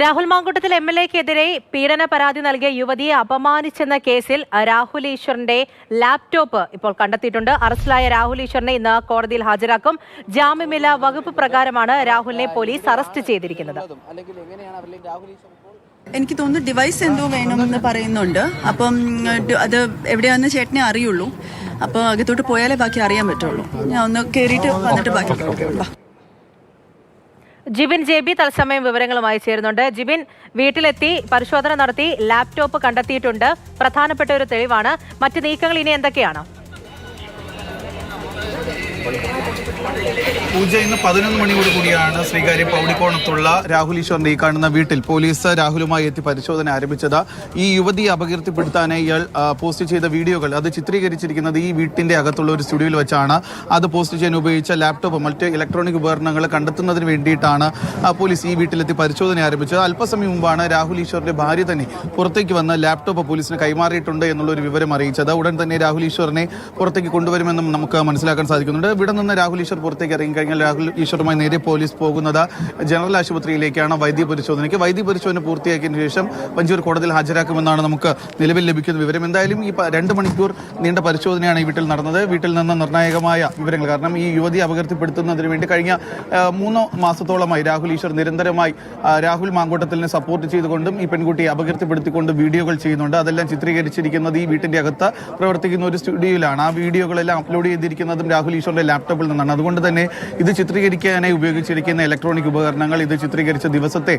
രാഹുൽ മാങ്കൂട്ടത്തിൽ എംഎൽഎക്കെതിരെ പീഡന പരാതി നൽകിയ യുവതിയെ അപമാനിച്ചെന്ന കേസിൽ രാഹുൽ ഈശ്വറിന്റെ ലാപ്ടോപ്പ് ഇപ്പോൾ കണ്ടെത്തിയിട്ടുണ്ട്. അറസ്റ്റിലായ രാഹുൽ ഈശ്വറിനെ ഇന്ന് കോടതിയിൽ ഹാജരാക്കും. ജാമ്യമില്ലാ വകുപ്പ് പ്രകാരമാണ് രാഹുലിനെ പോലീസ് അറസ്റ്റ് ചെയ്തിരിക്കുന്നത്. എനിക്ക് തോന്നുന്നു ഡിവൈസ് എന്തോ വേണമെന്ന് പറയുന്നുണ്ട്. അപ്പം അത് എവിടെയാണെന്ന് ചേട്ടനെ അറിയുള്ളൂ. അപ്പോൾ അകത്തോട്ട് പോയാലേ ബാക്കി അറിയാൻ പറ്റുള്ളൂ. ഞാൻ ഒന്ന് കയറിയിട്ട് വന്നിട്ട് ബാക്കി. ജിബിൻ ജെ ബി തത്സമയം വിവരങ്ങളുമായി ചേരുന്നുണ്ട്. ജിബിൻ, വീട്ടിലെത്തി പരിശോധന നടത്തി ലാപ്ടോപ്പ് കണ്ടെത്തിയിട്ടുണ്ട്. പ്രധാനപ്പെട്ട ഒരു തെളിവാണ്. മറ്റ് നീക്കങ്ങൾ ഇനി എന്തൊക്കെയാണ്? പൂജ ഇന്ന് 11 മണിയോട് കൂടിയാണ് ശ്രീകാര്യം പൗടിക്കോണത്തുള്ള രാഹുൽ ഈശ്വറിന്റെ ഈ കാണുന്ന വീട്ടിൽ പോലീസ് രാഹുലുമായി എത്തി പരിശോധന ആരംഭിച്ചത്. ഈ യുവതിയെ അപകീർത്തിപ്പെടുത്താനായി ഇയാൾ പോസ്റ്റ് ചെയ്ത വീഡിയോകൾ അത് ചിത്രീകരിച്ചിരിക്കുന്നത് ഈ വീട്ടിന്റെ അകത്തുള്ള ഒരു സ്റ്റുഡിയോയിൽ വെച്ചാണ്. അത് പോസ്റ്റ് ചെയ്യാൻ ഉപയോഗിച്ച ലാപ്ടോപ്പ് മറ്റ് ഇലക്ട്രോണിക് ഉപകരണങ്ങൾ കണ്ടെത്തുന്നതിന് വേണ്ടിയിട്ടാണ് പോലീസ് ഈ വീട്ടിലെത്തി പരിശോധന ആരംഭിച്ചത്. അല്പസമയം മുമ്പാണ് രാഹുൽ ഈശ്വറിന്റെ ഭാര്യ തന്നെ പുറത്തേക്ക് വന്ന് ലാപ്ടോപ്പ് പോലീസിന് കൈമാറിയിട്ടുണ്ട് എന്നുള്ളൊരു വിവരം അറിയിച്ചത്. ഉടൻ തന്നെ രാഹുൽ ഈശ്വറിനെ പുറത്തേക്ക് കൊണ്ടുവരുമെന്നും നമുക്ക് മനസ്സിലാക്കാൻ സാധിക്കുന്നുണ്ട്. ഇവിടെ നിന്ന് രാഹുൽ ഈശ്വർ പുറത്തേക്ക് ഇറങ്ങിക്കഴിഞ്ഞാൽ രാഹുൽ ഈശ്വറുമായി നേരെ പോലീസ് പോകുന്നത് ജനറൽ ആശുപത്രിയിലേക്കാണ് വൈദ്യപരിശോധനയ്ക്ക്. വൈദ്യപരിശോധന പൂർത്തിയാക്കിയതിനു ശേഷം വഞ്ചൂർ കോടതിയിൽ ഹാജരാക്കുമെന്നാണ് നമുക്ക് നിലവിൽ ലഭിക്കുന്ന വിവരം. എന്തായാലും ഈ 2 മണിക്കൂർ നീണ്ട പരിശോധനയാണ് ഈ വീട്ടിൽ നടന്നത്. വീട്ടിൽ നിന്ന് നിർണായകമായ വിവരങ്ങൾ, കാരണം ഈ യുവതി അപകീർത്തിപ്പെടുത്തുന്നതിന് വേണ്ടി കഴിഞ്ഞ 3 മാസത്തോളമായി രാഹുൽ ഈശ്വർ നിരന്തരമായി രാഹുൽ മാങ്കൂട്ടത്തിലിനെ സപ്പോർട്ട് ചെയ്തുകൊണ്ടും ഈ പെൺകുട്ടിയെ അപകീർത്തിപ്പെടുത്തിക്കൊണ്ട് വീഡിയോകൾ ചെയ്യുന്നുണ്ട്. അതെല്ലാം ചിത്രീകരിച്ചിരിക്കുന്നത് ഈ വീട്ടിന്റെ അകത്ത് പ്രവർത്തിക്കുന്ന ഒരു സ്റ്റുഡിയോയിലാണ്. ആ വീഡിയോകളെല്ലാം അപ്ലോഡ് ചെയ്തിരിക്കുന്നതും രാഹുൽ ഈശ്വറിന്റെ ലാപ്ടോപ്പിൽ നിന്നാണ്. അതുകൊണ്ട് തന്നെ ഇത് ചിത്രീകരിക്കാനായി ഉപയോഗിച്ചിരിക്കുന്ന ഇലക്ട്രോണിക് ഉപകരണങ്ങൾ, ഇത് ചിത്രീകരിച്ച ദിവസത്തെ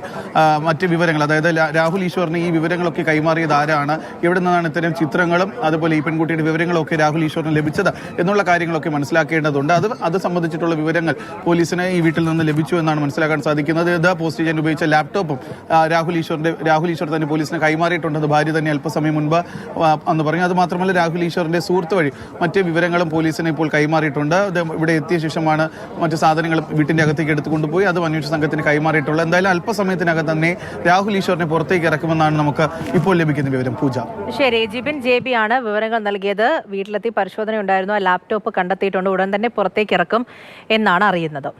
മറ്റ് വിവരങ്ങൾ, അതായത് രാഹുൽ ഈശ്വറിന് ഈ വിവരങ്ങളൊക്കെ കൈമാറിയത് ആരാണ്, എവിടെ നിന്നാണ് ഇത്തരം ചിത്രങ്ങളും അതുപോലെ ഈ പെൺകുട്ടിയുടെ വിവരങ്ങളൊക്കെ രാഹുൽ ഈശ്വറിന് ലഭിച്ചത് എന്നുള്ള കാര്യങ്ങളൊക്കെ മനസ്സിലാക്കേണ്ടതുണ്ട്. അത് സംബന്ധിച്ചിട്ടുള്ള വിവരങ്ങൾ പോലീസിന് ഈ വീട്ടിൽ നിന്ന് ലഭിച്ചു എന്നാണ് മനസ്സിലാക്കാൻ സാധിക്കുന്നത്. ഇത് പോസ്റ്റ് ചെയ്യാൻ ഉപയോഗിച്ച ലാപ്ടോപ്പും രാഹുൽ ഈശ്വർ തന്നെ പോലീസിന് കൈമാറിയിട്ടുണ്ടെന്ന് ഭാര്യ തന്നെ അല്പസമയം മുൻപ് എന്ന് പറഞ്ഞു. അത് മാത്രമല്ല രാഹുൽ ഈശ്വറിന്റെ സുഹൃത്ത് വഴി മറ്റ് വിവരങ്ങളും പോലീസിന് ഇപ്പോൾ കൈമാറിയിട്ടുണ്ട്. ഇവിടെ എത്തിയ ശേഷമാണ് മറ്റു സാധനങ്ങൾ വീട്ടിന്റെ അകത്തേക്ക് എടുത്തുകൊണ്ടുപോയി അത് അന്വേഷണ സംഘത്തിന് കൈമാറിയിട്ടുള്ളത്. എന്തായാലും അല്പസമയത്തിനകം തന്നെ രാഹുൽ ഈശ്വറിനെ പുറത്തേക്ക് ഇറക്കുമെന്നാണ് നമുക്ക് ഇപ്പോൾ ലഭിക്കുന്ന വിവരം. പൂജ. ശരി, ജിബിൻ ജെ ബി ആണ് വിവരങ്ങൾ നൽകിയത്. വീട്ടിലെത്തി പരിശോധന ഉണ്ടായിരുന്നു. ആ ലാപ്ടോപ്പ് കണ്ടെത്തിയിട്ടുണ്ട്. ഉടൻ തന്നെ പുറത്തേക്ക് ഇറക്കും എന്നാണ് അറിയുന്നത്.